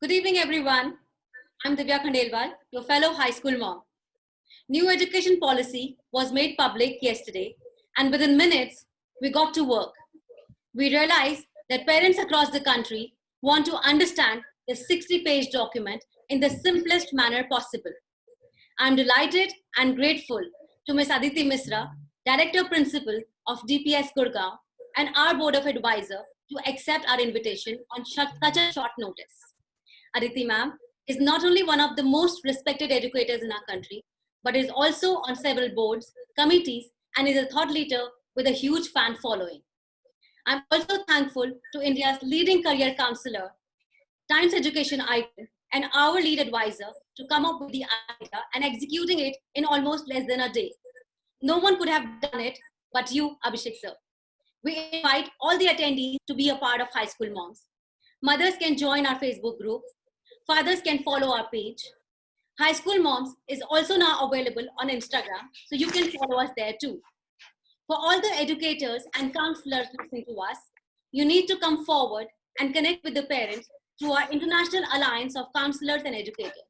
Good evening, everyone. I'm Divya Khandelwal, your fellow high school mom. New education policy was made public yesterday, and within minutes, we got to work. We realized that parents across the country want to understand the 60-page document in the simplest manner possible. I'm delighted and grateful to Ms. Aditi Misra, Director Principal of DPS Gurgaon, and our Board of Advisor to accept our invitation on such a short notice. Aditi ma'am is not only one of the most respected educators in our country, but is also on several boards, committees, and is a thought leader with a huge fan following. I'm also thankful to India's leading career counselor, Times Education icon, and our lead advisor to come up with the idea and executing it in almost less than a day. No one could have done it but you, Abhishek sir. We invite all the attendees to be a part of High School Moms. Mothers can join our Facebook group. Fathers can follow our page. High School Moms is also now available on Instagram, so you can follow us there too. For all the educators and counselors listening to us, you need to come forward and connect with the parents through our International Alliance of Counselors and Educators.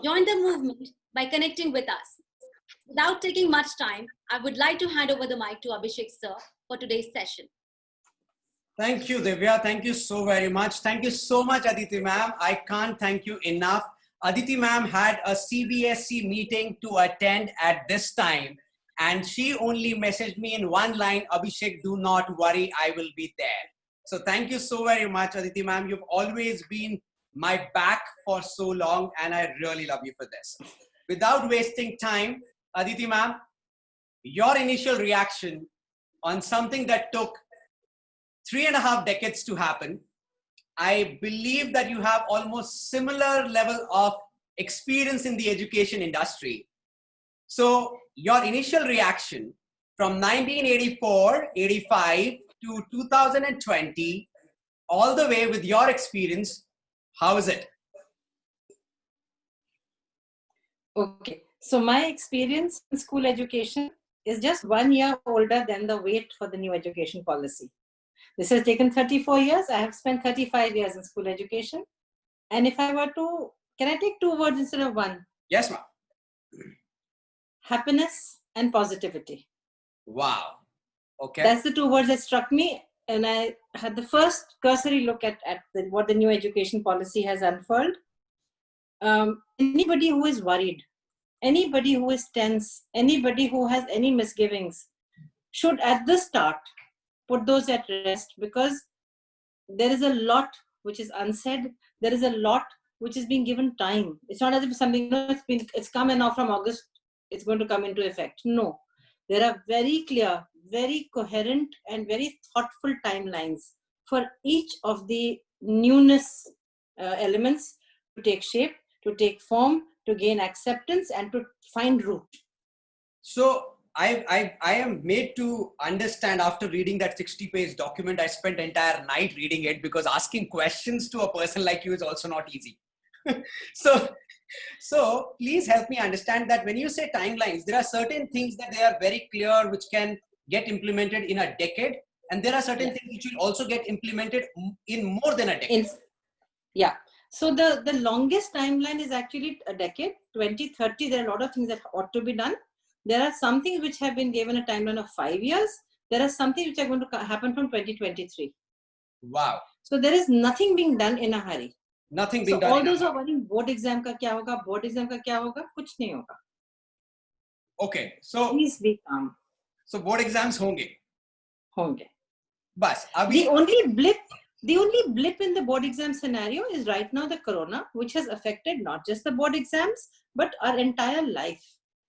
Join the movement by connecting with us. Without taking much time, I would like to hand over the mic to Abhishek sir for today's session. Thank you, Divya. Thank you so very much. Thank you so much, Aditi ma'am. I can't thank you enough. Aditi ma'am had a CBSE meeting to attend at this time, and she only messaged me in one line, Abhishek, do not worry, I will be there. So thank you so very much, Aditi ma'am. You've always been my back for so long, and I really love you for this. Without wasting time, Aditi ma'am, your initial reaction on something that took 3.5 decades to happen. I believe that you have almost similar level of experience in the education industry. So your initial reaction from 1984, 85 to 2020, all the way with your experience, how is it? Okay, so my experience in school education is just 1 year older than the wait for the new education policy. This has taken 34 years. I have spent 35 years in school education. And if I were to, can I take 2 words instead of one? Yes, ma'am. Happiness and positivity. Wow. Okay. That's the 2 words that struck me. And I had the first cursory look at what the new education policy has unfurled. Anybody who is worried, anybody who is tense, anybody who has any misgivings should at the start put those at rest, because there is a lot which is unsaid. There is a lot which is being given time. It's not as if something, it's come and now from August it's going to come into effect. No, there are very clear, very coherent and very thoughtful timelines for each of the newness elements to take shape, to take form, to gain acceptance and to find root. So I am made to understand after reading that 60-page document. I spent the entire night reading it because asking questions to a person like you is also not easy. So please help me understand that when you say timelines, there are certain things that they are very clear which can get implemented in a decade, and there are certain things which will also get implemented in more than a decade. Yeah. So the longest timeline is actually a decade, 2030. There are a lot of things that ought to be done. There are some things which have been given a timeline of 5 years. There are some things which are going to happen from 2023. Wow. So there is nothing being done in a hurry. Nothing being so done. All those are worrying, board exam ka kya hoga, board exam ka kya hoga, kuch nahi hoga. Okay. So please be calm. So board exams honge. Honge. Bas. The only blip in the board exam scenario is right now the corona, which has affected not just the board exams, but our entire life.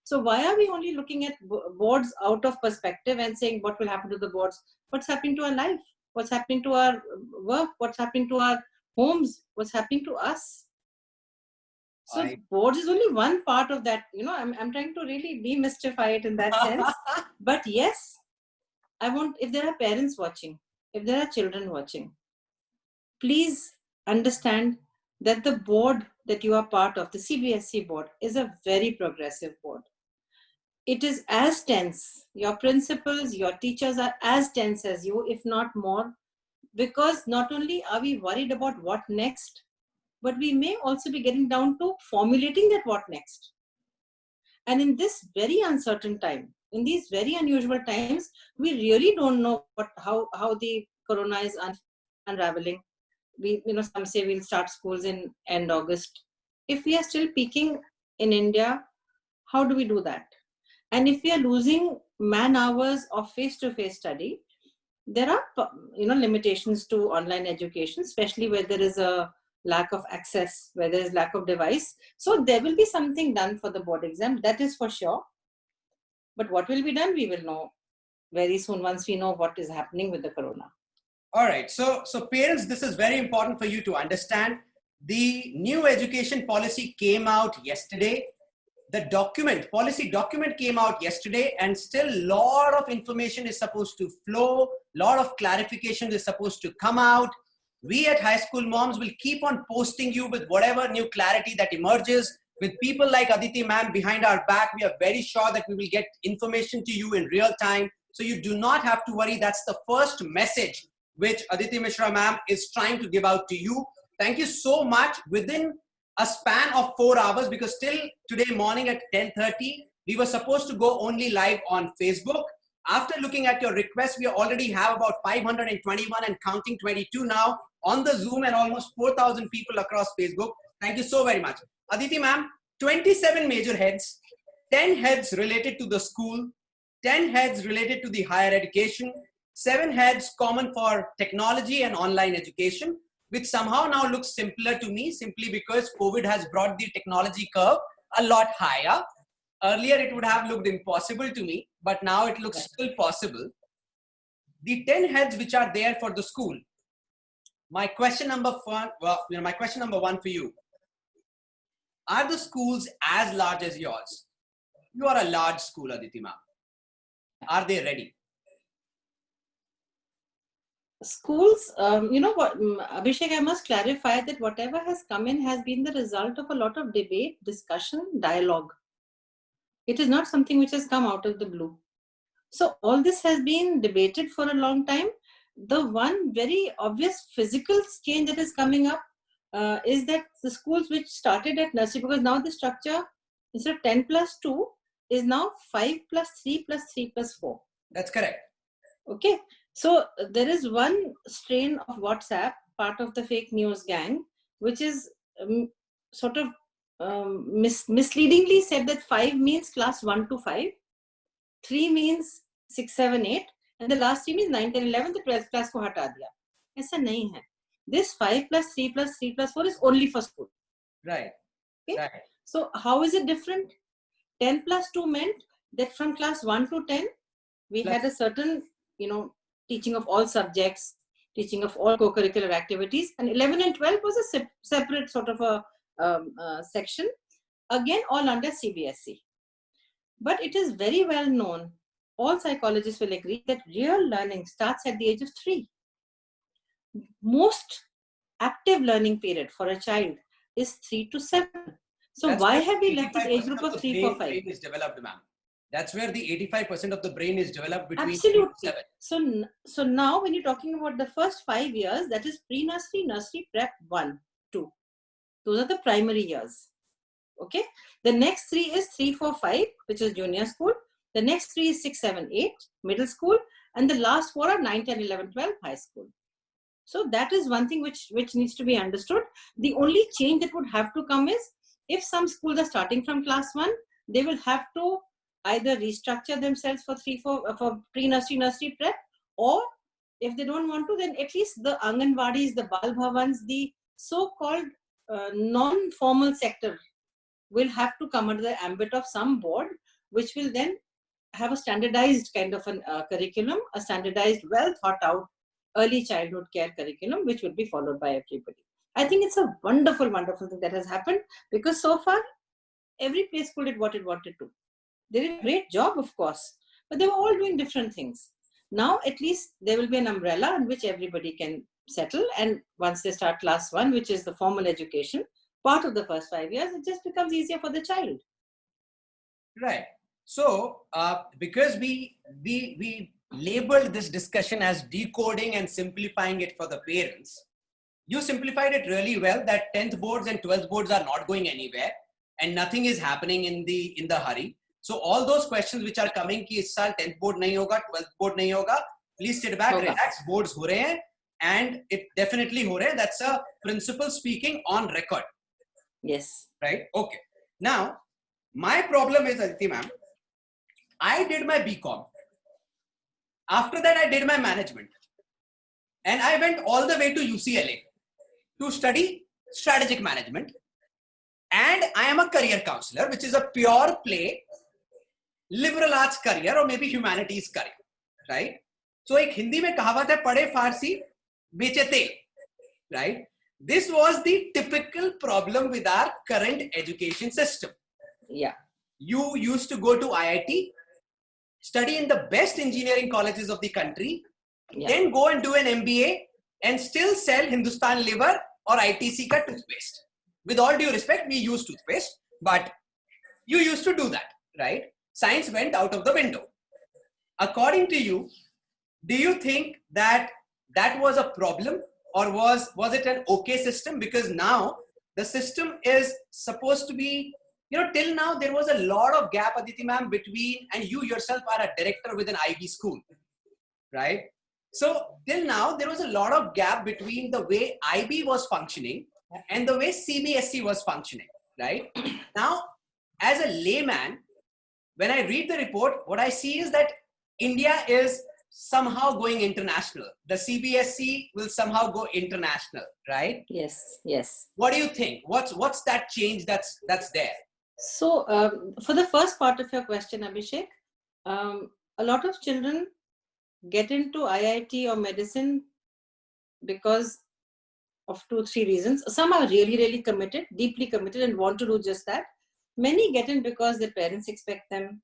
So why are we only looking at boards out of perspective and saying what will happen to the boards? What's happening to our life? What's happening to our work? What's happening to our homes? What's happening to us? So boards is only one part of that. You know, I'm trying to really demystify it in that sense. But yes, I want, if there are parents watching, if there are children watching, please understand that the board that you are part of, the CBSE board, is a very progressive board. It is as tense. Your principals, your teachers are as tense as you, if not more, because not only are we worried about what next, but we may also be getting down to formulating that what next. And in this very uncertain time, in these very unusual times, we really don't know how the corona is unraveling. Some say we'll start schools in end August. If we are still peaking in India, how do we do that? And if we are losing man hours of face-to-face study, there are limitations to online education, especially where there is a lack of access, where there is lack of device. So there will be something done for the board exam, that is for sure. But what will be done, we will know very soon once we know what is happening with the corona. All right. So parents, this is very important for you to understand. The new education policy came out yesterday. The policy document came out yesterday, and still a lot of information is supposed to flow. A lot of clarification is supposed to come out. We at High School Moms will keep on posting you with whatever new clarity that emerges. With people like Aditi ma'am behind our back, we are very sure that we will get information to you in real time. So you do not have to worry. That's the first message which Aditi Mishra ma'am is trying to give out to you. Thank you so much. Within a span of 4 hours, because till today morning at 10:30, we were supposed to go only live on Facebook. After looking at your request, we already have about 521 and counting 22 now on the Zoom, and almost 4,000 people across Facebook. Thank you so very much. Aditi ma'am, 27 major heads, 10 heads related to the school, 10 heads related to the higher education, 7 heads common for technology and online education, which somehow now looks simpler to me, simply because COVID has brought the technology curve a lot higher. Earlier, it would have looked impossible to me, but now it looks still possible. The 10 heads which are there for the school. My question number one for you. Are the schools as large as yours? You are a large school, Aditi ma'am. Are they ready? Schools, Abhishek, I must clarify that whatever has come in has been the result of a lot of debate, discussion, dialogue. It is not something which has come out of the blue. So all this has been debated for a long time. The one very obvious physical change that is coming up is that the schools which started at nursery, because now the structure instead of 10 plus 2 is now 5 plus 3 plus 3 plus 4. That's correct. Okay. So there is one strain of WhatsApp, part of the fake news gang, which is misleadingly said that 5 means class 1 to 5, 3 means 6, 7, 8, and the last 3 means 9, 10, 11, the 12th class ko hata diya. Aisa nahi hai. This 5 plus 3 plus 3 plus 4 is only for school. Right. Okay? Right. So how is it different? 10 plus 2 meant that from class 1 to 10, we had a certain, teaching of all subjects, teaching of all co-curricular activities, and 11 and 12 was a separate sort of a section, again all under CBSE. But it is very well known, all psychologists will agree, that real learning starts at the age of 3. Most active learning period for a child is 3 to 7. So That's why have we left this age group of 3, 4, 5? Brain is developed, ma'am. That's where the 85% of the brain is developed between Absolutely. 3 to 7. So now when you're talking about the first 5 years, that is pre-nursery, nursery, prep 1, 2. Those are the primary years. Okay. The next 3 is 3, 4, 5, which is junior school. The next 3 is 6, 7, 8, middle school. And the last 4 are 9, 10, 11, 12, high school. So that is one thing which needs to be understood. The only change that would have to come is, if some schools are starting from class 1, they will have to either restructure themselves for pre-nursery, nursery prep, or if they don't want to, then at least the Anganwadis, the Bal Bhavans, the so-called non-formal sector will have to come under the ambit of some board, which will then have a standardized kind of a curriculum, a standardized, well thought out early childhood care curriculum, which will be followed by everybody. I think it's a wonderful, wonderful thing that has happened, because so far, every play school did what it wanted to. They did a great job, of course, but they were all doing different things. Now, at least there will be an umbrella in which everybody can settle. And once they start class 1, which is the formal education, part of the first 5 years, it just becomes easier for the child. Right. So, because we labeled this discussion as decoding and simplifying it for the parents, you simplified it really well that 10th boards and 12th boards are not going anywhere and nothing is happening in the hurry. So all those questions which are coming कि इस साल 10th board नहीं होगा, 12th board नहीं होगा, please sit back, relax, boards हो रहे हैं, and it definitely हो रहे हैं. That's a principal speaking on record. Yes. Right? Okay. Now, my problem is, Aditi ma'am, I did my BCom. After that, I did my management. And I went all the way to UCLA to study strategic management. And I am a career counselor, which is a pure play liberal arts career or maybe humanities career. Right? So, एक हिंदी में कहावत है, पढ़े फारसी बेचे तेल. Right? This was the typical problem with our current education system. Yeah. You used to go to IIT, study in the best engineering colleges of the country, then go and do an MBA and still sell Hindustan Liver or ITC ka toothpaste. With all due respect, we use toothpaste, but you used to do that, right? Science went out of the window. According to you, do you think that that was a problem, or was it an okay system? Because now the system is supposed to be, till now there was a lot of gap, Aditi ma'am, between, and you yourself are a director with an IB school, right? So till now there was a lot of gap between the way IB was functioning and the way CBSE was functioning, right? Now, as a layman, when I read the report, what I see is that India is somehow going international. The CBSE will somehow go international, right? Yes, yes. What do you think? What's that change that's there? So, for the first part of your question, Abhishek, a lot of children get into IIT or medicine because of 2-3 reasons. Some are really, really committed, deeply committed, and want to do just that. Many get in because their parents expect them.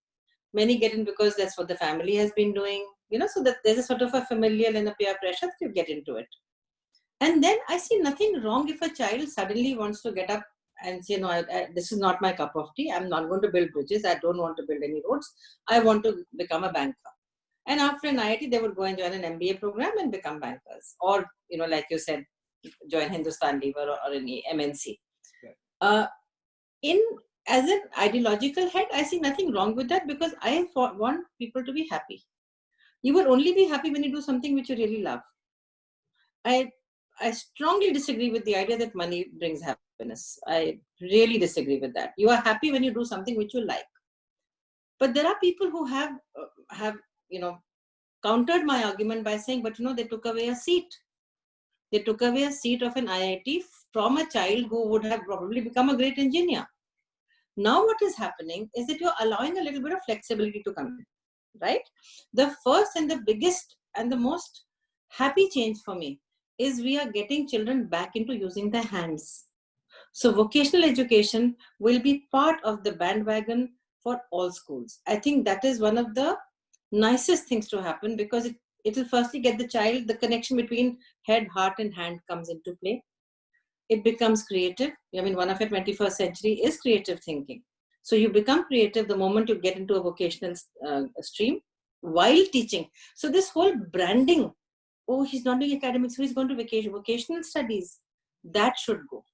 Many get in because that's what the family has been doing. So that there's a sort of a familial and a peer pressure to get into it. And then I see nothing wrong if a child suddenly wants to get up and say, no, this is not my cup of tea. I'm not going to build bridges. I don't want to build any roads. I want to become a banker. And after an IIT, they would go and join an MBA program and become bankers. Or, like you said, join Hindustan Lever or any MNC. As an ideological head, I see nothing wrong with that because I want people to be happy. You will only be happy when you do something which you really love. I strongly disagree with the idea that money brings happiness. I really disagree with that. You are happy when you do something which you like. But there are people who have countered my argument by saying, but they took away a seat. They took away a seat of an IIT from a child who would have probably become a great engineer. Now what is happening is that you're allowing a little bit of flexibility to come in, right? The first and the biggest and the most happy change for me is we are getting children back into using their hands. So vocational education will be part of the bandwagon for all schools. I think that is one of the nicest things to happen because it will firstly get the child, the connection between head, heart and hand comes into play. It becomes creative. One of your 21st century is creative thinking. So you become creative the moment you get into a vocational stream while teaching. So this whole branding, oh, he's not doing academics, so he's going to vocational studies. That should go.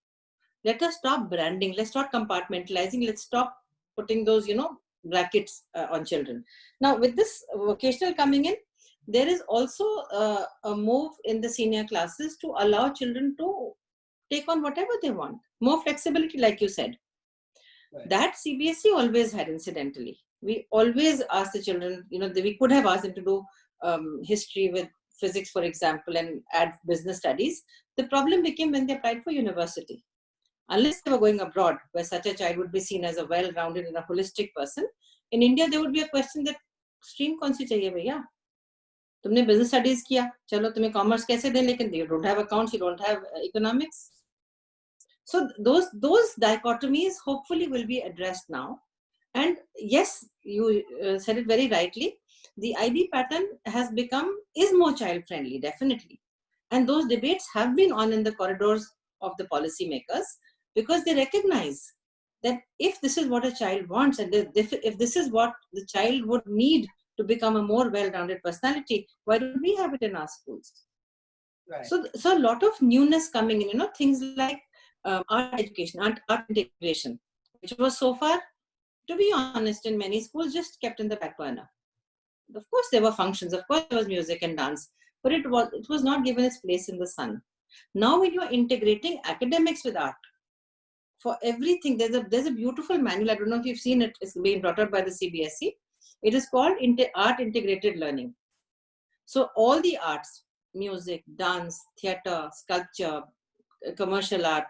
Let us stop branding. Let's stop compartmentalizing. Let's stop putting those, brackets on children. Now, with this vocational coming in, there is also a move in the senior classes to allow children to take on whatever they want. More flexibility, like you said. Right. That CBSE always had, incidentally. We always asked the children, we could have asked them to do history with physics, for example, and add business studies. The problem became when they applied for university. Unless they were going abroad, where such a child would be seen as a well-rounded and a holistic person, in India, there would be a question that, stream kaun si chahiye bhaiya? Tumne business studies kiya, chalo tumhe commerce kaise dein, lekin you don't have accounts, you don't have economics. So those dichotomies hopefully will be addressed now. And yes, you said it very rightly. The IB pattern is more child-friendly, definitely. And those debates have been on in the corridors of the policymakers because they recognize that if this is what a child wants and if this is what the child would need to become a more well-rounded personality, why don't we have it in our schools? Right. So a lot of newness coming in, things like art education, art integration, which was so far, to be honest, in many schools just kept in the back burner. Of course, there were functions, of course, there was music and dance, but it was not given its place in the sun. Now, when you are integrating academics with art, for everything, there's a beautiful manual. I don't know if you've seen it. It's being brought up by the CBSE. It is called Art Integrated Learning. So all the arts, music, dance, theater, sculpture, commercial art,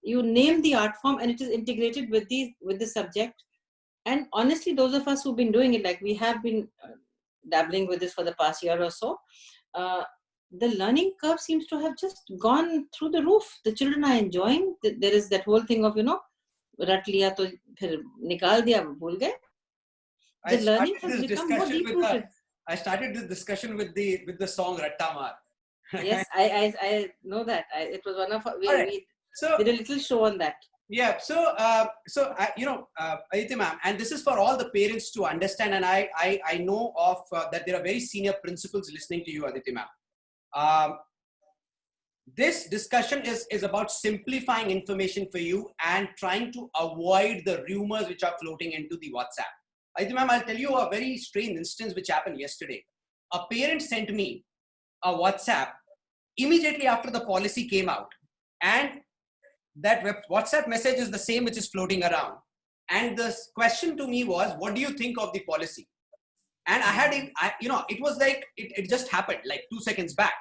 you name the art form, and it is integrated with the subject. And honestly, those of us who've been doing it, like we have been dabbling with this for the past year or so, the learning curve seems to have just gone through the roof. The children are enjoying. There is that whole thing of, rat liya to phir nikal diya, bhul gaye. The learning has become more deep-rooted. I started this discussion with the song Rattamar. Yes, I know that. It was one of we did a little show on that. Yeah. So Aditi ma'am, and this is for all the parents to understand. And I know of that there are very senior principals listening to you, Aditi ma'am. This discussion is about simplifying information for you and trying to avoid the rumors which are floating into the WhatsApp. Aditi ma'am, I'll tell you a very strange instance which happened yesterday. A parent sent me a WhatsApp immediately after the policy came out, and that WhatsApp message is the same which is floating around. And the question to me was, what do you think of the policy? And it was like, it just happened like 2 seconds back.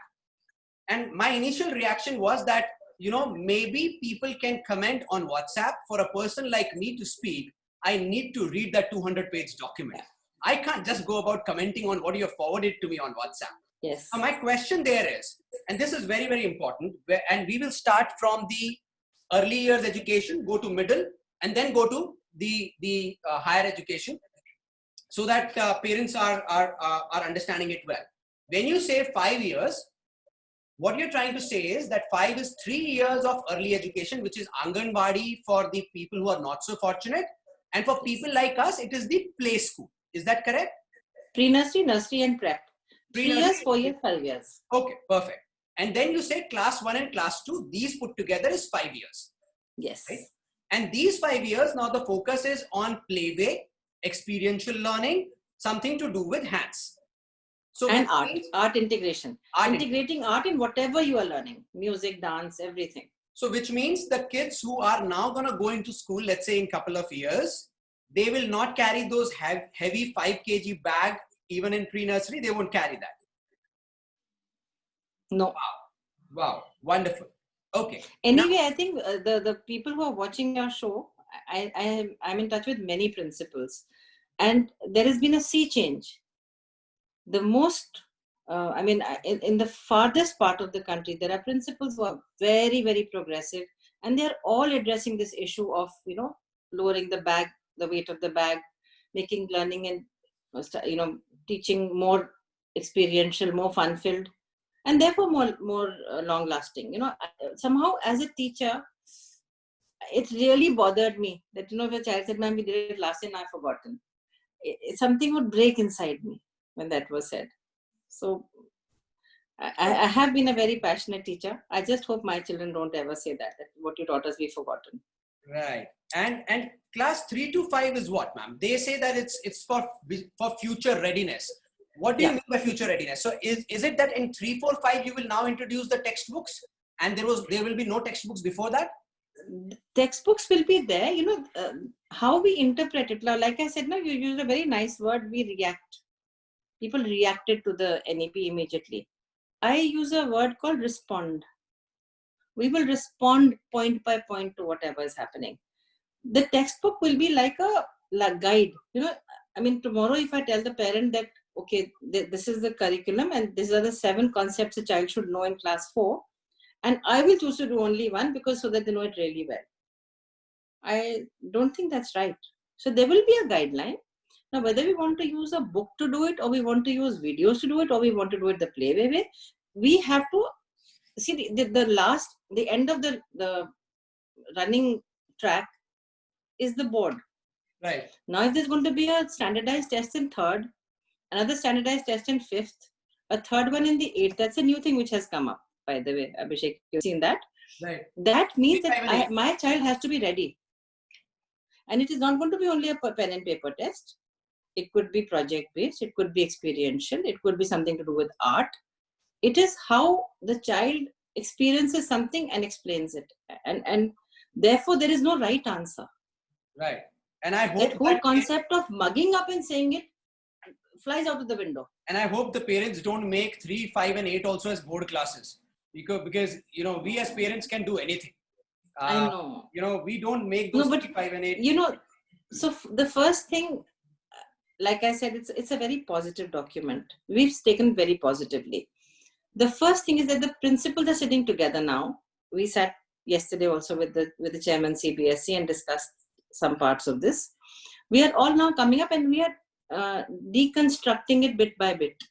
And my initial reaction was that, maybe people can comment on WhatsApp. For a person like me to speak, I need to read that 200-page document. I can't just go about commenting on what you have forwarded to me on WhatsApp. Yes. So my question there is, and this is very, very important, and we will start from the early years education, go to middle, and then go to the higher education, so that parents are understanding it well. When you say 5 years, what you're trying to say is that 5 is 3 years of early education, which is Anganwadi for the people who are not so fortunate. And for people like us, it is the play school. Is that correct? Pre-nursery, nursery, and prep. 3 years, 4 years, 5 years. Okay, perfect. And then you say class 1 and class 2, these put together is 5 years. Yes. Right? And these 5 years, now the focus is on playway, experiential learning, something to do with hands. So and art integration. Integrating art in whatever you are learning, music, dance, everything. So which means the kids who are now going to go into school, let's say in a couple of years, they will not carry those heavy 5 kg bag even in pre-nursery. They won't carry that. No. Wow. Wonderful. Okay. Anyway, I think the people who are watching our show, I'm in touch with many principals, and there has been a sea change. The most, in the farthest part of the country, there are principals who are very, very progressive, and they're all addressing this issue of, lowering the bag, the weight of the bag, making learning and, teaching more experiential, more fun-filled, and therefore more long-lasting. Somehow as a teacher, it really bothered me that, if a child said, "Ma'am, we did it last year and I've forgotten," something would break inside me when that was said. So I have been a very passionate teacher. I just hope my children don't ever say that what you taught us, we've forgotten. Right. And class 3 to 5 is what, ma'am? They say that it's for future readiness. What do you mean by future readiness? So is it that in 3, 4, 5 you will now introduce the textbooks, and there will be no textbooks before that? Textbooks will be there. How we interpret it. Like I said, you used a very nice word. We react. People reacted to the NEP immediately. I use a word called respond. We will respond point by point to whatever is happening. The textbook will be like a guide. Tomorrow if I tell the parent that, okay, this is the curriculum and these are the 7 concepts a child should know in class 4, and I will choose to do only one because so that they know it really well. I don't think that's right. So there will be a guideline. Now, whether we want to use a book to do it, or we want to use videos to do it, or we want to do it the playway way, we have to see the end of the running track is the board. Right. Now, if there's going to be a standardized test in 3rd, another standardized test in 5th, a 3rd one in the 8th, that's a new thing which has come up. by the way, Abhishek, you've seen that. Right. That means 3, 5, and that 8. my child has to be ready. And it is not going to be only a pen and paper test. It could be project based, it could be experiential, it could be something to do with art. It is how the child experiences something and explains it. And therefore, there is no right answer. Right. And I hope That whole concept of mugging up and saying it flies out of the window. And I hope the parents don't make 3, 5, and 8 also as board classes, because you know, we as parents can do anything. I know. You know, we don't make those 3, 5, and 8. You know, so the first thing, like I said, it's a very positive document. We've taken very positively. The first thing is that the principals are sitting together now. We sat yesterday also with the chairman CBSE and discussed some parts of this. We are all now coming up and we are deconstructing it bit by bit.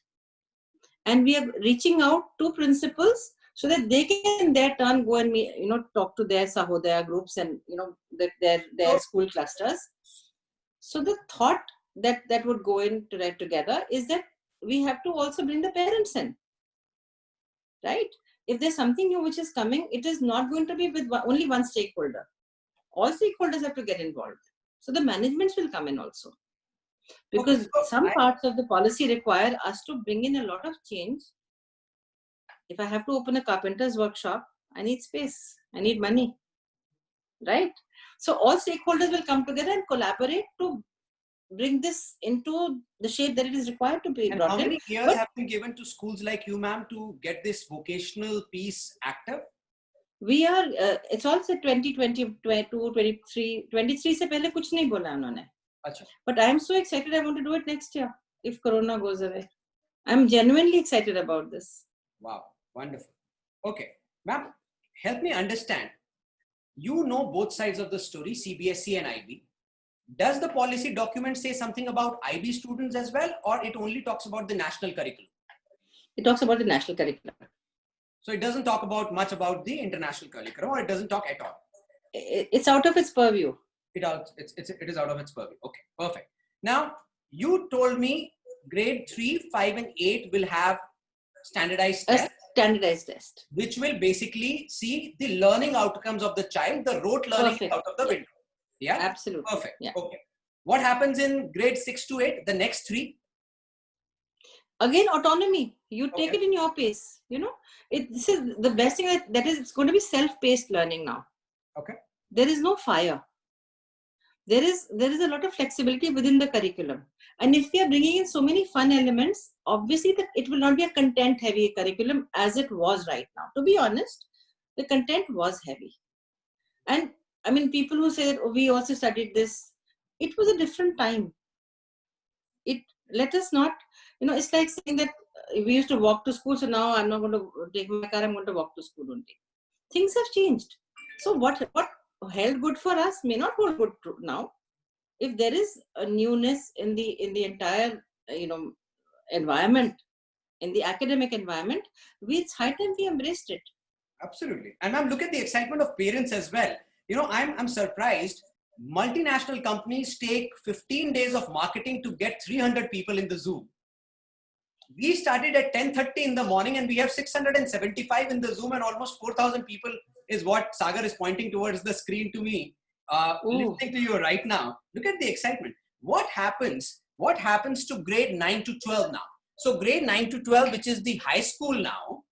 And we are reaching out to principals so that they can in their turn go and talk to their Sahodaya groups and their school clusters. So the thought that would go in together is that we have to also bring the parents in, right? If there's something new which is coming, it is not going to be with only one stakeholder. All stakeholders have to get involved. So the managements will come in also. Because some parts of the policy require us to bring in a lot of change. If I have to open a carpenter's workshop, I need space, I need money, right? So all stakeholders will come together and collaborate to bring this into the shape that it is required to be brought in. How many years have been given to schools like you, ma'am, to get this vocational piece active? We are, it's also 2022, 23 se pehle kuch nahi bola unhone. But I am so excited, I want to do it next year if Corona goes away. I am genuinely excited about this. Wow, wonderful. Okay, ma'am, help me understand. You know both sides of the story, CBSE and IB. Does the policy document say something about IB students as well, or it only talks about the national curriculum? It talks about the national curriculum. So it doesn't talk about much about the international curriculum, or it doesn't talk at all? It's out of its purview. It is out of its purview. Okay, perfect. Now, you told me grade 3, 5, and 8 will have standardized tests. Standardized test. Which will basically see the learning outcomes of the child, the rote learning out of the window. Yeah? Absolutely. Perfect. Yeah. Okay. What happens in grade 6 to 8, the next 3? Again, autonomy. You take it in your pace. This is the best thing that is, it's going to be self-paced learning now. Okay. There is no fire. There is a lot of flexibility within the curriculum. And if we are bringing in so many fun elements, obviously that it will not be a content-heavy curriculum as it was right now. To be honest, the content was heavy. And I mean, people who say that we also studied this, it was a different time. Let us not, it's like saying that we used to walk to school, so now I'm not going to take my car, I'm going to walk to school only. Things have changed. So what held good for us may not hold good now. If there is a newness in the entire environment, in the academic environment, it's high time we embraced it. Absolutely. And ma'am, look at the excitement of parents as well. I'm surprised. Multinational companies take 15 days of marketing to get 300 people in the Zoom. We started at 10:30 in the morning and we have 675 in the Zoom, and almost 4,000 people is what Sagar is pointing towards the screen to me, listening to you right now. Look at the excitement. What happens to grade 9 to 12 now? So grade 9 to 12, which is the high school now,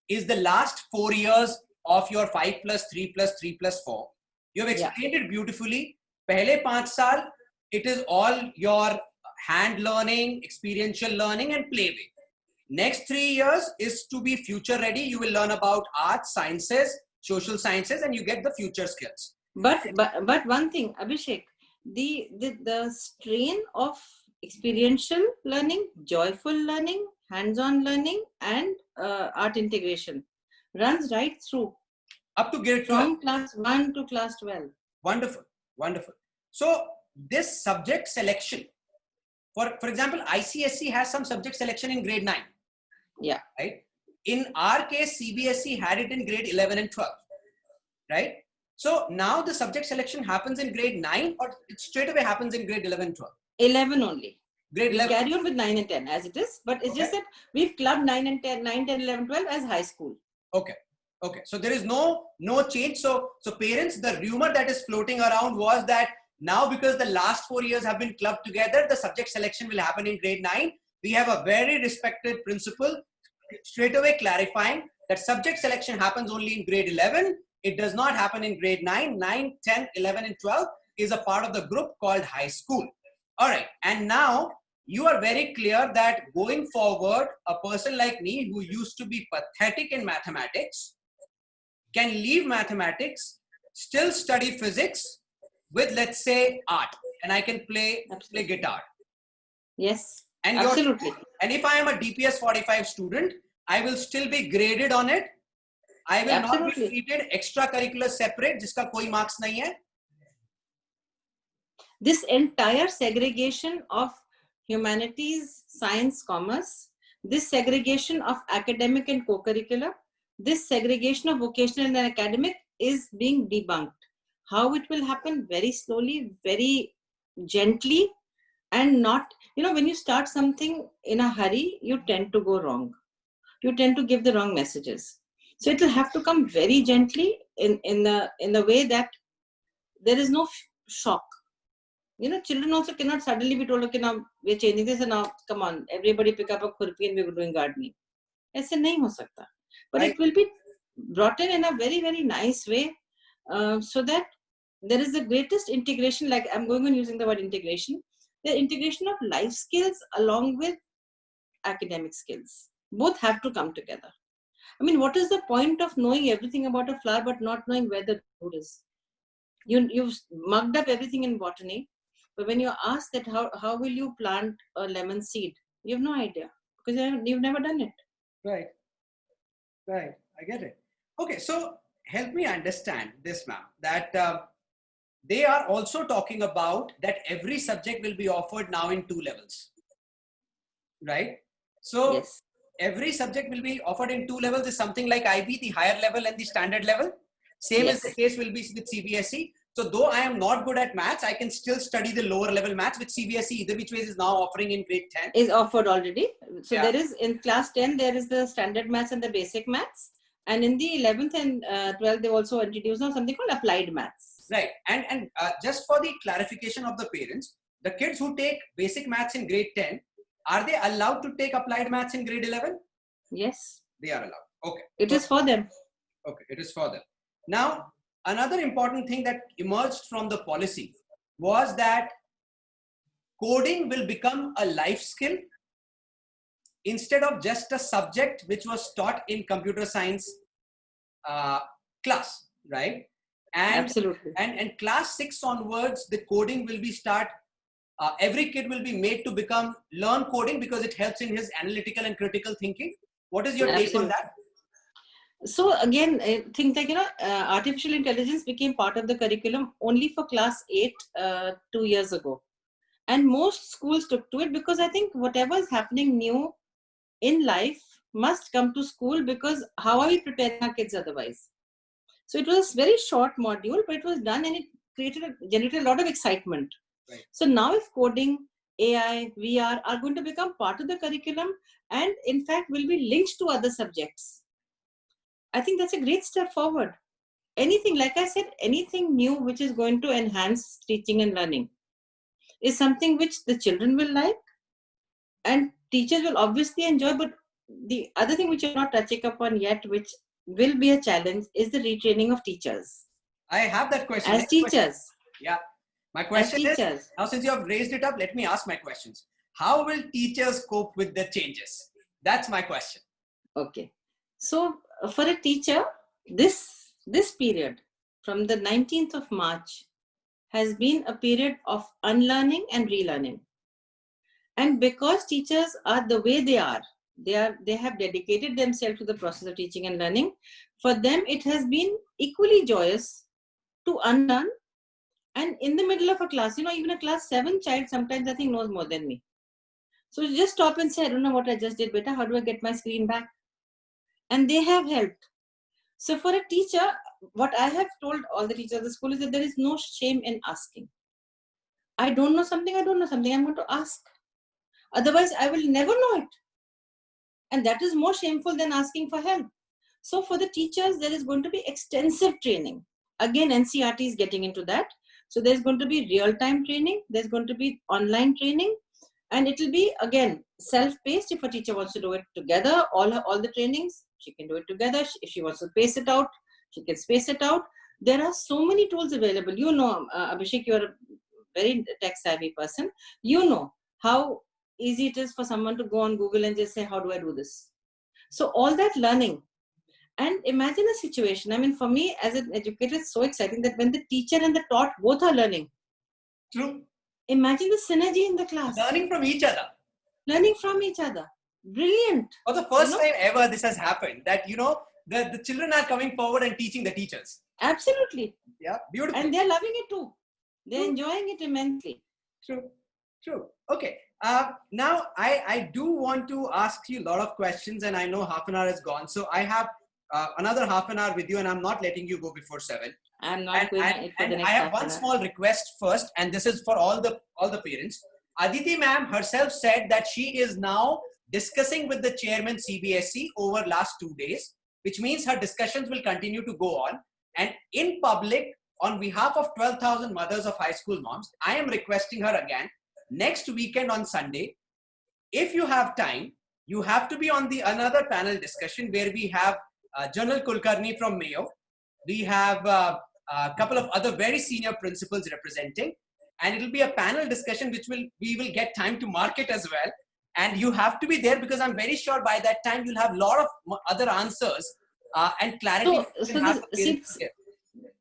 is the last 4 years of your 5 plus 3 plus 3 plus 4. You have explained it beautifully. Pehle 5 saal, it is all your hand learning, experiential learning, and play way. Next 3 years is to be future ready. You will learn about arts, sciences, social sciences, and you get the future skills. But one thing, Abhishek, the strain of experiential learning, joyful learning, hands-on learning, and art integration runs right through. Up to grade 12. From class 1 to class 12. Wonderful, wonderful. So this subject selection, for example, ICSE has some subject selection in grade 9. Yeah. Right. In our case, CBSE had it in grade 11 and 12. Right. So now the subject selection happens in grade 9, or it straight away happens in grade 11 and 12? 11 only. Grade 11. Carry on with 9 and 10 as it is, but it's just that we've clubbed 9, 10, 11, 12 as high school. Okay. Okay. So there is no change. So parents, the rumor that is floating around was that now because the last 4 years have been clubbed together, the subject selection will happen in grade 9. We have a very respected principal straight away clarifying that subject selection happens only in grade 11. It does not happen in grade 9. 9, 10, 11 and 12 is a part of the group called high school. All right. And now you are very clear that going forward, a person like me who used to be pathetic in mathematics can leave mathematics, still study physics with, let's say, art, and I can play guitar. Yes, and absolutely. And if I am a DPS 45 student, I will still be graded on it. I will not be treated extracurricular separate, jiska koi marks nahi hai. This entire segregation of humanities, science, commerce, this segregation of academic and co-curricular, this segregation of vocational and academic is being debunked. How it will happen? Very slowly, very gently, and not, when you start something in a hurry, you tend to go wrong. You tend to give the wrong messages. So it will have to come very gently in the way that there is no shock. Children also cannot suddenly be told, okay, now we're changing this and now, come on, everybody pick up a khurpi and we're doing gardening. Aise nahi ho sakta. But it will be brought in a very, very nice way, so that there is the greatest integration, like I'm going on using the word integration, the integration of life skills along with academic skills. Both have to come together. I mean, what is the point of knowing everything about a flower but not knowing where the root is? You've mugged up everything in botany, but when you're asked that how will you plant a lemon seed, you have no idea because you've never done it. Right. I get it. Okay, so help me understand this, ma'am, that they are also talking about that every subject will be offered now in 2 levels, right? So yes. Every subject will be offered in 2 levels, is something like IB, the higher level and the standard level. Same as the case will be with CBSE. So though I am not good at maths, I can still study the lower level maths, which CBSE either which ways is now offering in grade 10. Is offered already. So there is in class 10, there is the standard maths and the basic maths. And in the 11th and 12th, they also introduced now something called applied maths. Right. And just for the clarification of the parents, the kids who take basic maths in grade 10, are they allowed to take applied maths in grade 11? Yes. They are allowed. Okay. It is for them. Okay. It is for them. Now, another important thing that emerged from the policy was that coding will become a life skill instead of just a subject which was taught in computer science class, right? And, absolutely. And class 6 onwards, the coding will be every kid will be made to learn coding because it helps in his analytical and critical thinking. What is your take on that? So again, things like, artificial intelligence became part of the curriculum only for class 8 2 years ago. And most schools took to it because I think whatever is happening new in life must come to school, because how are we preparing our kids otherwise? So it was a very short module, but it was done and it generated a lot of excitement. Right. So now if coding, AI, VR are going to become part of the curriculum and in fact will be linked to other subjects, I think that's a great step forward. Anything, like I said, anything new which is going to enhance teaching and learning is something which the children will like and teachers will obviously enjoy. But the other thing which you're not touching upon yet, which will be a challenge, is the retraining of teachers. I have that question. As teachers. Question. Yeah. My question is, now since you have raised it up, let me ask my questions. How will teachers cope with the changes? That's my question. Okay. So for a teacher, this period from the 19th of March has been a period of unlearning and relearning. And because teachers are the way they are, they have dedicated themselves to the process of teaching and learning. For them, it has been equally joyous to unlearn. And in the middle of a class, even a class 7 child sometimes I think knows more than me. So you just stop and say, I don't know what I just did, beta. How do I get my screen back? And they have helped. So for a teacher, what I have told all the teachers of the school is that there is no shame in asking. I don't know something, I'm going to ask. Otherwise, I will never know it. And that is more shameful than asking for help. So for the teachers, there is going to be extensive training. Again, NCERT is getting into that. So there's going to be real-time training. There's going to be online training. And it will be, again, self-paced. If a teacher wants to do it together, all the trainings, she can do it together. If she wants to pace it out, she can space it out. There are so many tools available. You know, Abhishek, you're a very tech-savvy person. You know how easy it is for someone to go on Google and just say, how do I do this? So all that learning. And imagine a situation, I mean, for me as an educator, it's so exciting that when the teacher and the taught both are learning. True. Imagine the synergy in the class. Learning from each other. Learning from each other. Brilliant. For the first time ever, this has happened, that, the children are coming forward and teaching the teachers. Absolutely. Yeah, beautiful. And they're loving it too. They're enjoying it immensely. True. Okay. Now, I do want to ask you a lot of questions, and I know half an hour is gone. So I have another half an hour with you, and I'm not letting you go before 7. I'm not going to for the next I have half one an hour. small request first, and this is for all the parents. Aditi ma'am herself said that she is now discussing with the chairman CBSE over last 2 days, which means her discussions will continue to go on. And in public, on behalf of 12,000 mothers of high school moms, I am requesting her again, next weekend on Sunday, if you have time, you have to be on the another panel discussion where we have General Kulkarni from Mayo. We have a couple of other very senior principals representing, and it will be a panel discussion which we will get time to market as well. And you have to be there, because I'm very sure by that time you'll have a lot of other answers and clarity.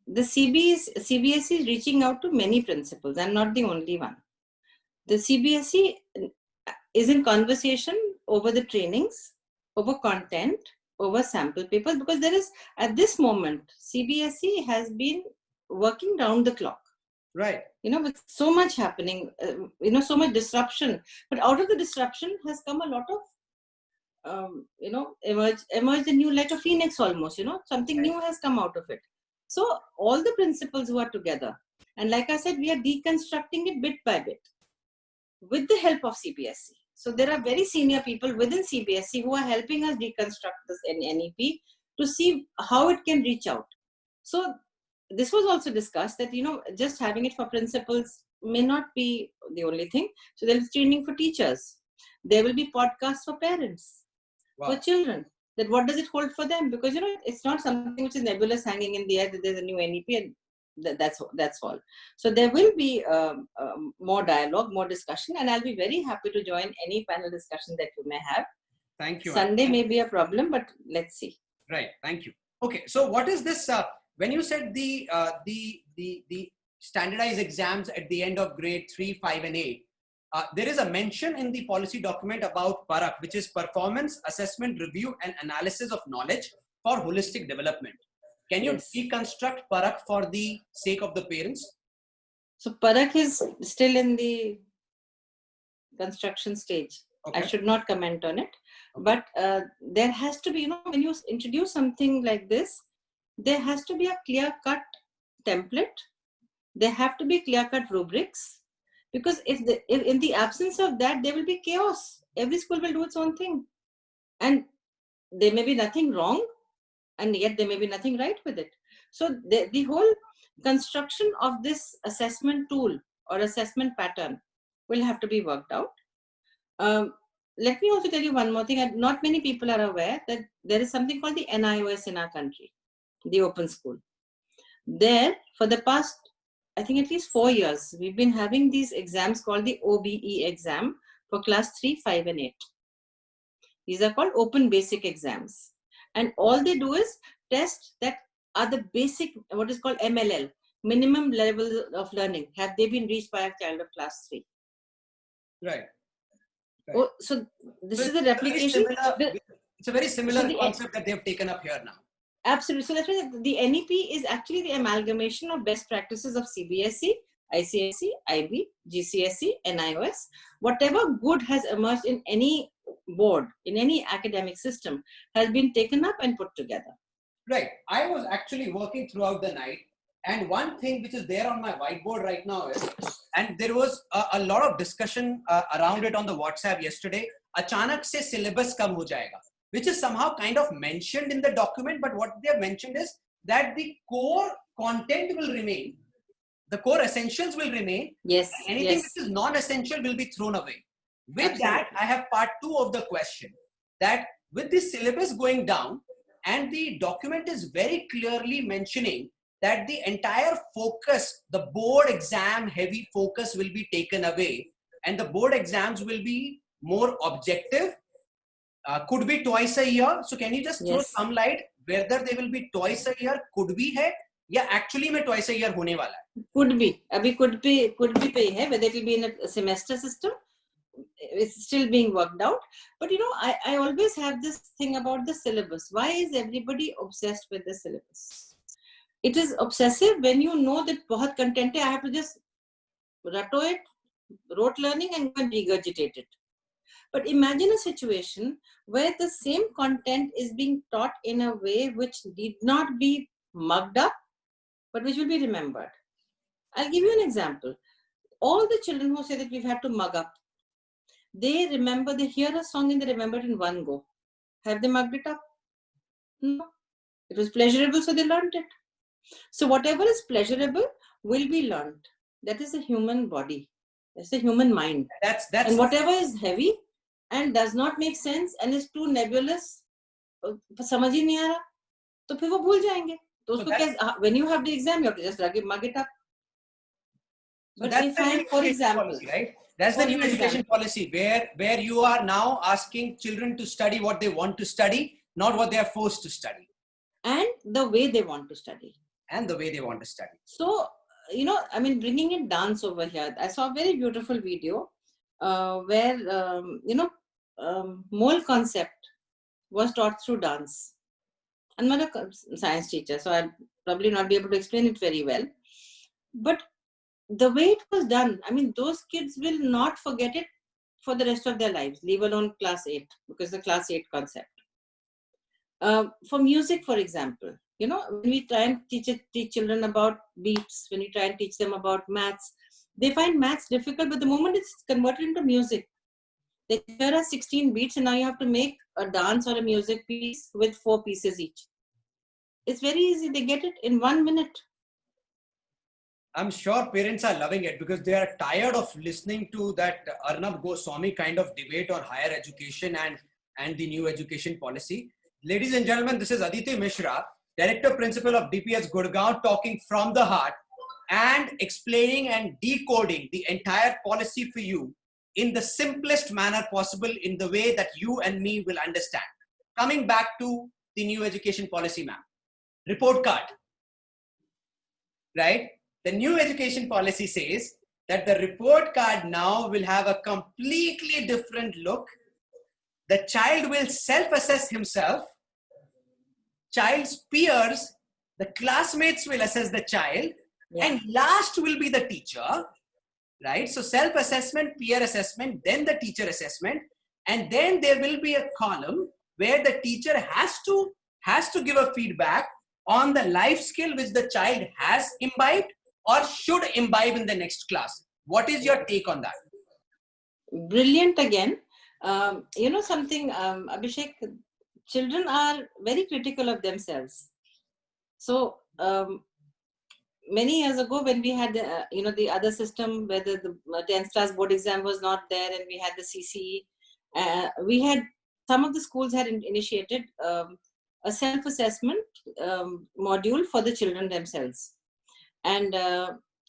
The CBSE is reaching out to many principals. I'm not the only one. The CBSE is in conversation over the trainings, over content, over sample papers, because there is, at this moment, CBSE has been working round the clock. Right. With so much happening, so much disruption. But out of the disruption has come a lot of, emerged a new, like a phoenix almost, something new has come out of it. So all the principals who are together, and like I said, we are deconstructing it bit by bit with the help of CBSE. So there are very senior people within CBSE who are helping us deconstruct this NEP to see how it can reach out. So this was also discussed that, just having it for principals may not be the only thing. So there is training for teachers. There will be podcasts for parents, for children. That what does it hold for them? Because, it's not something which is nebulous hanging in the air that there's a new NEP and that's all. So there will be more dialogue, more discussion, and I'll be very happy to join any panel discussion that you may have. Thank you. Sunday may be a problem, but let's see. Right. Thank you. Okay. So what is this? When you said the standardized exams at the end of grade 3, 5, and 8, there is a mention in the policy document about PARAK, which is Performance Assessment Review and Analysis of Knowledge for Holistic Development. Can you deconstruct PARAK for the sake of the parents? So PARAK is still in the construction stage. Okay. I should not comment on it. But there has to be, when you introduce something like this, there has to be a clear-cut template. There have to be clear-cut rubrics. Because if in the absence of that, there will be chaos. Every school will do its own thing. And there may be nothing wrong, and yet there may be nothing right with it. So the whole construction of this assessment tool or assessment pattern will have to be worked out. Let me also tell you one more thing. Not many people are aware that there is something called the NIOS in our country, the open school. There, for the past, I think at least 4 years, we've been having these exams called the OBE exam for class 3, 5, and 8. These are called open basic exams. And all they do is test that are the basic, what is called MLL, minimum level of learning. Have they been reached by a child of class 3? Right. Oh, so this is the replication. It's a very similar concept that they've taken up here now. Absolutely. So that's why the NEP is actually the amalgamation of best practices of CBSE, ICSE, IB, GCSE, NIOS. Whatever good has emerged in any board, in any academic system, has been taken up and put together. Right. I was actually working throughout the night, and one thing which is there on my whiteboard right now is, and there was a lot of discussion around it on the WhatsApp yesterday, achanak se syllabus kam ho jayega, which is somehow kind of mentioned in the document, but what they have mentioned is that the core content will remain, the core essentials will remain. Yes. Anything Yes. which is non-essential will be thrown away. With Absolutely. that, I have part 2 of the question, that with the syllabus going down and the document is very clearly mentioning that the entire focus, the board exam heavy focus will be taken away and the board exams will be more objective, could be twice a year. So can you just throw some light whether they will be twice a year, could be hai, या actually में twice a year होने वाला है? Could be. अभी could be पे है, whether it will be in a semester system. It's still being worked out. But you know, I always have this thing about the syllabus. Why is everybody obsessed with the syllabus? It is obsessive when you know that बहुत content है, I have to just rattle it, rote learning and regurgitate it. But imagine a situation where the same content is being taught in a way which need not be mugged up, but which will be remembered. I'll give you an example. All the children who say that we've had to mug up, they remember, they hear a song and they remember it in one go. Have they mugged it up? No. It was pleasurable, so they learned it. So whatever is pleasurable will be learned. That is the human body. That's the human mind. That's and whatever is heavy and does not make sense and is too nebulous, समझ ही नहीं आ रहा, तो फिर वो भूल जाएंगे. तो उसको क्या, when you have the exam, you have to just mug it up. But that's the new for example, policy, right? That's the new education policy where you are now asking children to study what they want to study, not what they are forced to study. And the way they want to study. And the way they want to study. So, you know, I mean, bringing in dance over here, I saw a very beautiful video where, mole concept was taught through dance. I'm not a science teacher, so I'll probably not be able to explain it very well. But the way it was done, I mean, those kids will not forget it for the rest of their lives, leave alone class 8, because the class 8 concept. For music, for example, you know, when we try and teach children about beats, when we try and teach them about maths, they find maths difficult, but the moment it's converted into music, there are 16 beats and now you have to make a dance or a music piece with 4 pieces each. It's very easy. They get it in 1 minute. I'm sure parents are loving it because they are tired of listening to that Arnab Goswami kind of debate on higher education and the new education policy. Ladies and gentlemen, this is Aditi Mishra, Director Principal of DPS Gurgaon, talking from the heart and explaining and decoding the entire policy for you in the simplest manner possible, in the way that you and me will understand. Coming back to the new education policy, ma'am. Report card, right? The new education policy says that the report card now will have a completely different look. The child will self-assess himself. Child's peers, the classmates will assess the child. Yeah. And last will be the teacher, right? So self-assessment, peer assessment, then the teacher assessment. And then there will be a column where the teacher has to give a feedback on the life skill which the child has imbibed or should imbibe in the next class. What is your take on that? Brilliant again. You know something, Abhishek, children are very critical of themselves. So many years ago when we had, the other system where the 10th class board exam was not there and we had the CCE, we had, some of the schools had initiated a self-assessment module for the children themselves. And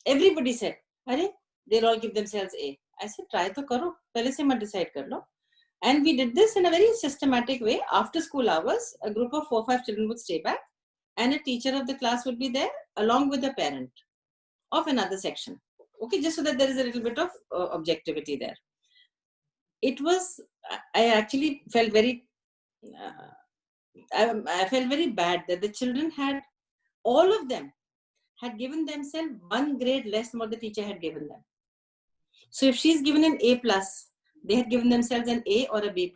everybody said, they'll all give themselves A. I said, try to karo, pehle se mat decide kar lo. And we did this in a very systematic way. After school hours, a group of 4 or 5 children would stay back and a teacher of the class would be there along with a parent of another section. Okay, just so that there is a little bit of objectivity there. It was, I actually felt very, I felt very bad that the children had, all of them had given themselves 1 grade less than what the teacher had given them. So if she's given an A+, they had given themselves an A or a B+.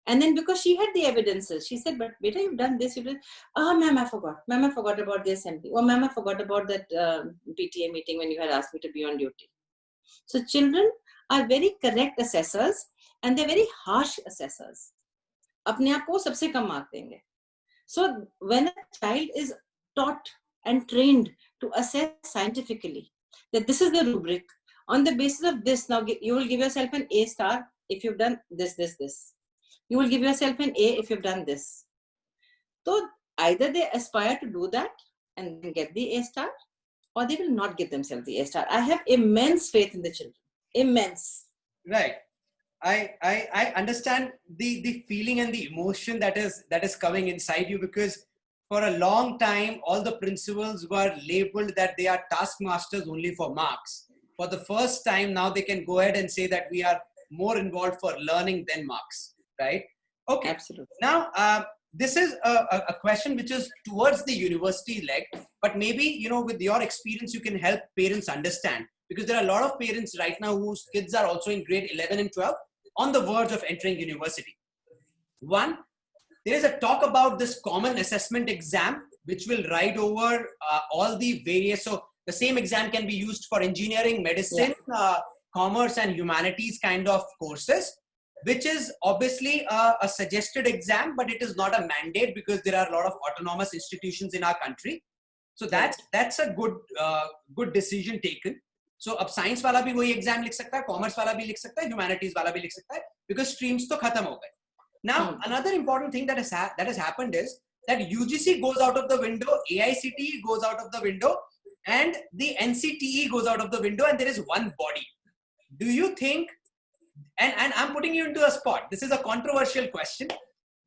And then because she had the evidences, she said, but beta, you've done this, you did. Ma'am, I forgot. Ma'am, I forgot about the assembly. Oh, ma'am, I forgot about that PTA meeting when you had asked me to be on duty. So children are very correct assessors and they're very harsh assessors. अपने आप को सबसे कम mark देंगे. So when a child is taught and trained to assess scientifically that this is the rubric, on the basis of this, now you will give yourself an A star if you've done this, this, this. You will give yourself an A if you've done this. So either they aspire to do that and get the A star, or they will not give themselves the A star. I have immense faith in the children. Immense. Right. I understand the feeling and the emotion that is coming inside you, because for a long time, all the principals were labeled that they are taskmasters only for marks. For the first time, now they can go ahead and say that we are more involved for learning than marks, right? Okay. Absolutely. Now, this is a question which is towards the university leg, but maybe, you know, with your experience, you can help parents understand, because there are a lot of parents right now whose kids are also in grade 11 and 12 on the verge of entering university. One, there is a talk about this common assessment exam, which will ride over all the various, so the same exam can be used for engineering, medicine, commerce and humanities kind of courses, which is obviously a suggested exam, but it is not a mandate because there are a lot of autonomous institutions in our country. So that's a good decision taken. So अब science वाला भी वही exam लिख सकता है, commerce वाला भी लिख सकता है, humanities वाला भी लिख सकता है, because streams तो खत्म हो गए. Now, another important thing that has happened is that UGC goes out of the window, AICTE goes out of the window, and the NCTE goes out of the window, and there is one body. Do you think, and I'm putting you into a spot, this is a controversial question,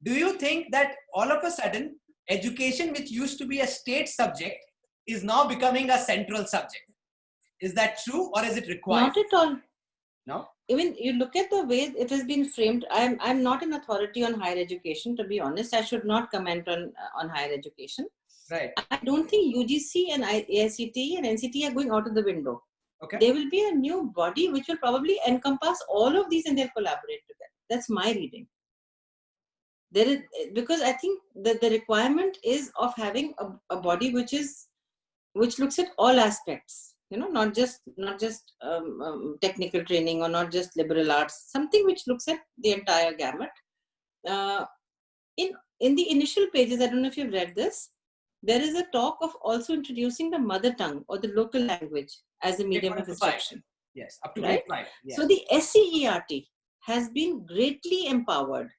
do you think that all of a sudden, education which used to be a state subject is now becoming a central subject? Is that true, or is it required? Not at all. No? Even you look at the way it has been framed. I'm not an authority on higher education, to be honest. I should not comment on higher education. Right. I don't think UGC and AICTE and NCTE are going out of the window. Okay. There will be a new body which will probably encompass all of these and they'll collaborate together. That's my reading. There is, because I think that the requirement is of having a body which looks at all aspects. You know, not just technical training or not just liberal arts. Something which looks at the entire gamut. In the initial pages, I don't know if you've read this. There is a talk of also introducing the mother tongue or the local language as a medium of instruction. Yes, up to grade 5. Yes. So the SCERT has been greatly empowered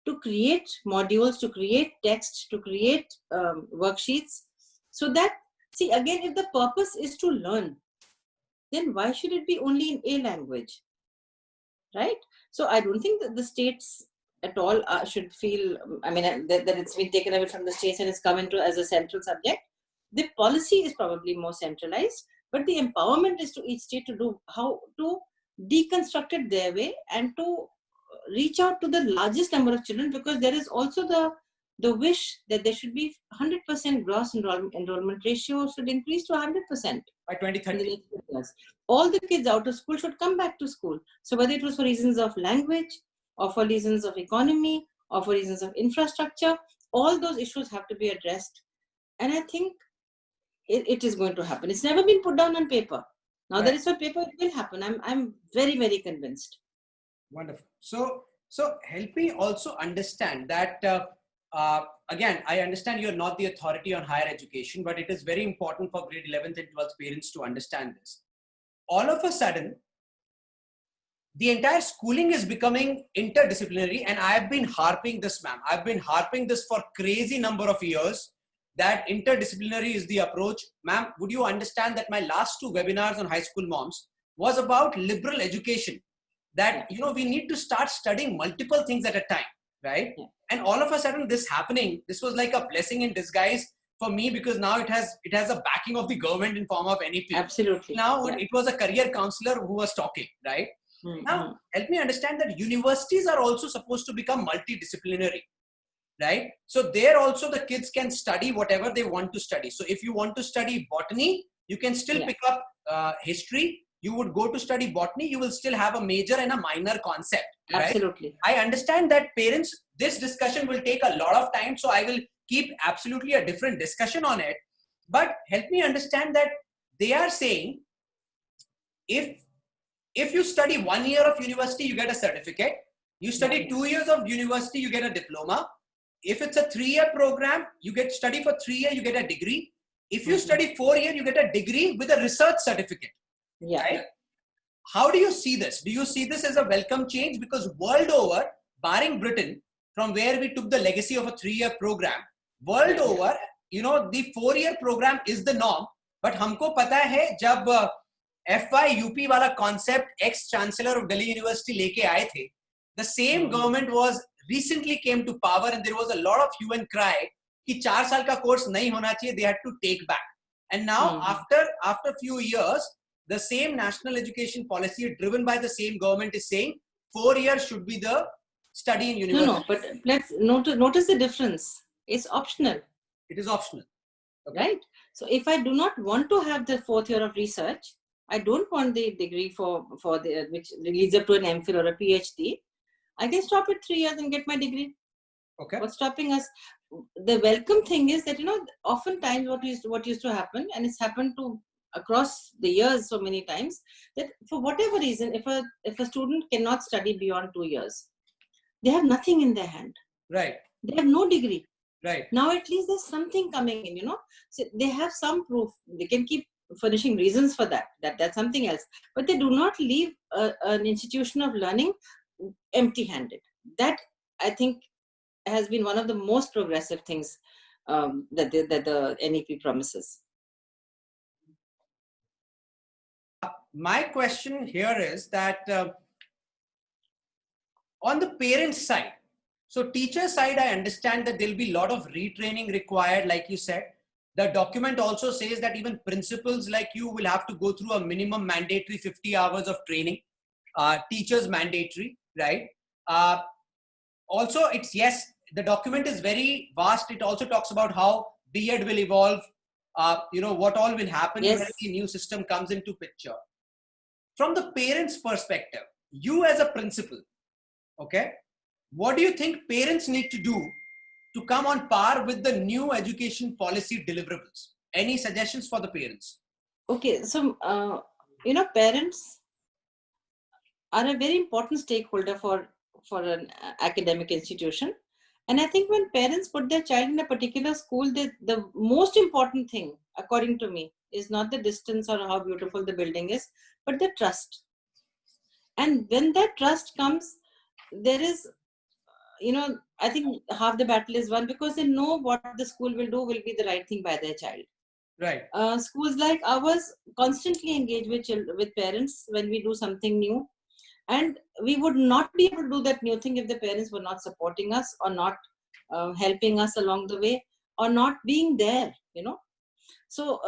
to create modules, to create text, to create worksheets, so that, see, again, if the purpose is to learn, then why should it be only in a language, right? So I don't think that the states at all should feel, I mean, that it's been taken away from the states and it's come into as a central subject. The policy is probably more centralized, but the empowerment is to each state to do how to deconstruct it their way and to reach out to the largest number of children, because there is also the wish that there should be 100% gross enrollment ratio should increase to 100% by 2030. All the kids out of school should come back to school. So whether it was for reasons of language or for reasons of economy or for reasons of infrastructure, all those issues have to be addressed. And I think it is going to happen. It's never been put down on paper. Now that it's on paper, it will happen. I'm very, very convinced. Wonderful. So help me also understand that, again, I understand you're not the authority on higher education, but it is very important for grade 11th and 12th parents to understand this. All of a sudden, the entire schooling is becoming interdisciplinary, and I've been harping this, ma'am. I've been harping this for crazy number of years, that interdisciplinary is the approach. Ma'am, would you understand that my last 2 webinars on high school moms was about liberal education? That, you know, we need to start studying multiple things at a time, right? Yeah. And all of a sudden this happening, this was like a blessing in disguise for me, because now it has a backing of the government in form of NEP. Absolutely. Now it was a career counselor who was talking, right? Mm-hmm. Now, help me understand that universities are also supposed to become multidisciplinary, right? So there also the kids can study whatever they want to study. So if you want to study botany, you can still pick up history. You would go to study botany, you will still have a major and a minor concept. Right? Absolutely. I understand that parents, this discussion will take a lot of time, so I will keep absolutely a different discussion on it. But help me understand that they are saying, if you study 1 year of university, you get a certificate. You study 2 years of university, you get a diploma. If it's a 3-year program, you get study for 3 years, you get a degree. If you study 4 years, you get a degree with a research certificate. Yeah. Right? How do you see this? Do you see this as a welcome change? Because world over, barring Britain, from where we took the legacy of a 3-year program, world over, you know, the 4-year program is the norm. But हमको पता है जब FY-UP वाला concept ex-chancellor of Delhi University लेके आए थे, the same government was recently came to power and there was a lot of hue and cry कि 4 साल का course नहीं होना चाहिए, they had to take back. And now after few years, the same national education policy driven by the same government is saying 4 years should be the study in university. No, but let's notice the difference. It's optional. It is optional. Okay. Right? So if I do not want to have the 4th year of research, I don't want the degree for the which leads up to an MPhil or a PhD, I can stop at 3 years and get my degree. Okay. What's stopping us? The welcome thing is that, you know, oftentimes what used to happen, and it's happened to across the years so many times, that for whatever reason, if a student cannot study beyond 2 years, they have nothing in their hand. Right. They have no degree. Right. Now at least there's something coming in, you know. So they have some proof. They can keep furnishing reasons for that's something else. But they do not leave an institution of learning empty-handed. That, I think, has been one of the most progressive things that the NEP promises. My question here is that on the parent side, so teacher side, I understand that there'll be a lot of retraining required, like you said. The document also says that even principals like you will have to go through a minimum mandatory 50 hours of training. Teachers mandatory, right? Also, it's the document is very vast. It also talks about how B.Ed will evolve, you know, what all will happen when the new system comes into picture. From the parents' perspective, you as a principal, okay, what do you think parents need to do to come on par with the new education policy deliverables? Any suggestions for the parents? Okay, so, you know, parents are a very important stakeholder for an academic institution. And I think when parents put their child in a particular school, the most important thing, according to me, is not the distance or how beautiful the building is, but the trust. And when that trust comes, there is, you know, I think half the battle is won, because they know what the school will do will be the right thing by their child. Right. Schools like ours constantly engage with parents when we do something new. And we would not be able to do that new thing if the parents were not supporting us, or not helping us along the way, or not being there, you know. So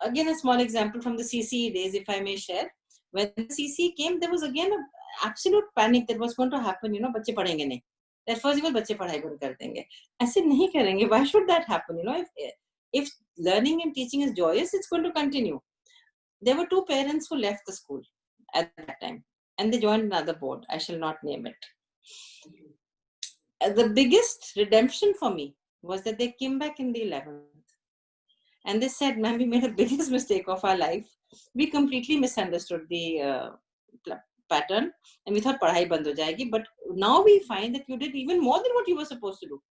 again, a small example from the CCE days, if I may share. When the CCE came, there was again an absolute panic that was going to happen, you know, बच्चे पढ़ेंगे नहीं. That first of all, बच्चे पढ़ाई बंद कर देंगे. ऐसे नहीं करेंगे. Why should that happen? You know, if learning and teaching is joyous, it's going to continue. There were 2 parents who left the school at that time, and they joined another board. I shall not name it. The biggest redemption for me was that they came back in the 11th. And they said, ma'am, we made the biggest mistake of our life. We completely misunderstood the pattern, and we thought padhai band ho jayegi. But now we find that you did even more than what you were supposed to do.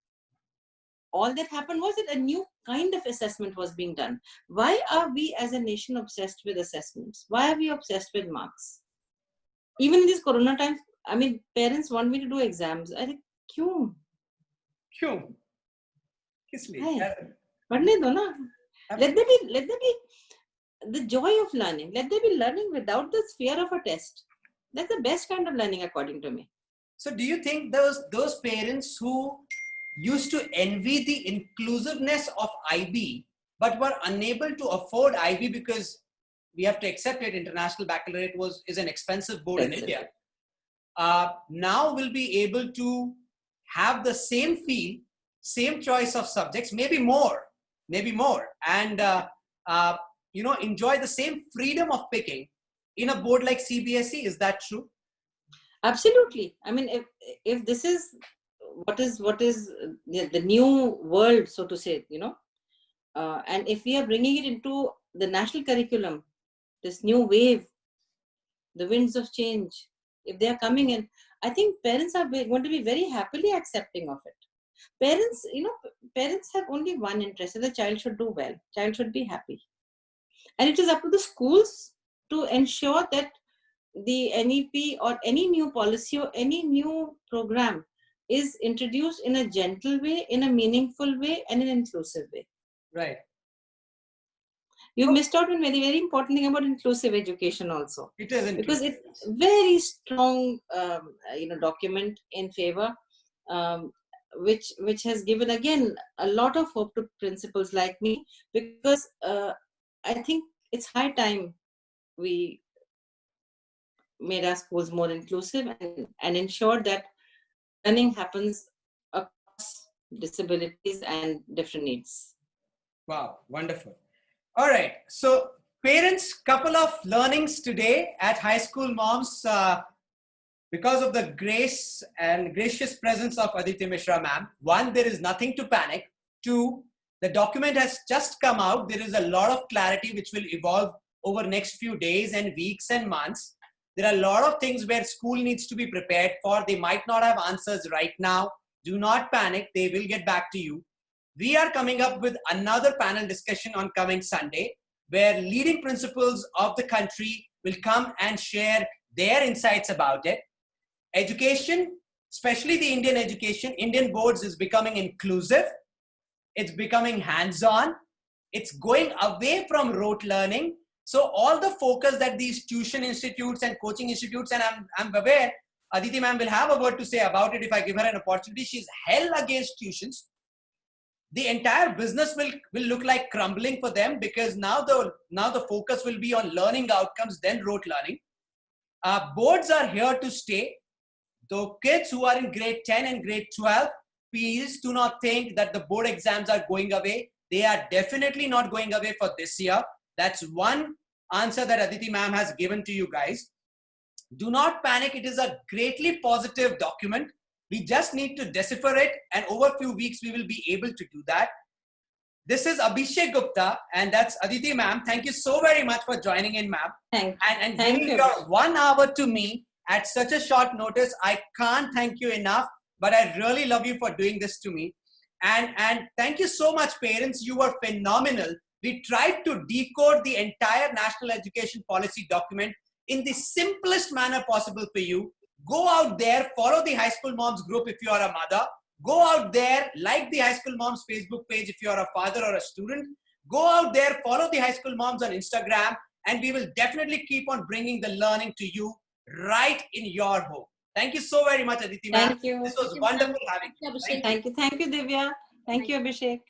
All that happened was that a new kind of assessment was being done. Why are we as a nation obsessed with assessments? Why are we obsessed with marks? Even in these corona times, I mean, parents want me to do exams. I think, kyun? Kyun? Kiss me. Padhne do na. Let there be the joy of learning. Let there be learning without the fear of a test. That's the best kind of learning, according to me. So do you think those parents who used to envy the inclusiveness of IB, but were unable to afford IB because we have to accept it, International Baccalaureate is an expensive board in India, now will be able to have the same feel, same choice of subjects, maybe more, and you know, enjoy the same freedom of picking in a board like CBSE? Is that true? Absolutely. I mean, if this is what is the new world, so to say, you know, and if we are bringing it into the national curriculum, this new wave, the winds of change, if they are coming in, I think parents are going to be very happily accepting of it. Parents, parents have only one interest: that the child should do well, child should be happy, and it is up to the schools to ensure that the NEP or any new policy or any new program is introduced in a gentle way, in a meaningful way, and an inclusive way. Right. You missed out on very, very important thing about inclusive education also. It is because it's very strong, document in favor, which has given again a lot of hope to principals like me, because I think it's high time we made our schools more inclusive and ensure that learning happens across disabilities and different needs. Wow, wonderful. All right. So parents, couple of learnings today at High School Moms because of the grace and gracious presence of Aditi Mishra ma'am. One, there is nothing to panic. Two, the document has just come out. There is a lot of clarity which will evolve over next few days and weeks and months. There are a lot of things where school needs to be prepared for. They might not have answers right now. Do not panic. They will get back to you. We are coming up with another panel discussion on coming Sunday, where leading principals of the country will come and share their insights about it. Education, especially the Indian education, Indian boards is becoming inclusive. It's becoming hands-on. It's going away from rote learning. So all the focus that these tuition institutes and coaching institutes, and I'm aware Aditi ma'am will have a word to say about it if I give her an opportunity. She's hell against tuitions. The entire business will look like crumbling for them, because now the focus will be on learning outcomes than rote learning. Boards are here to stay. The kids who are in grade 10 and grade 12, please do not think that the board exams are going away. They are definitely not going away for this year. That's one answer that Aditi ma'am has given to you guys. Do not panic. It is a greatly positive document. We just need to decipher it, and over a few weeks, we will be able to do that. This is Abhishek Gupta, and that's Aditi ma'am. Thank you so very much for joining in, ma'am. And giving your 1 hour to me at such a short notice. I can't thank you enough, but I really love you for doing this to me. And thank you so much, parents. You were phenomenal. We tried to decode the entire national education policy document in the simplest manner possible for you. Go out there, follow the High School Moms group if you are a mother. Go out there, like the High School Moms Facebook page if you are a father or a student. Go out there, follow the High School Moms on Instagram, and we will definitely keep on bringing the learning to you right in your home. Thank you so very much, Aditi ma'am. Thank you. This was wonderful having you. Thank you, Divya. Thank you, Abhishek.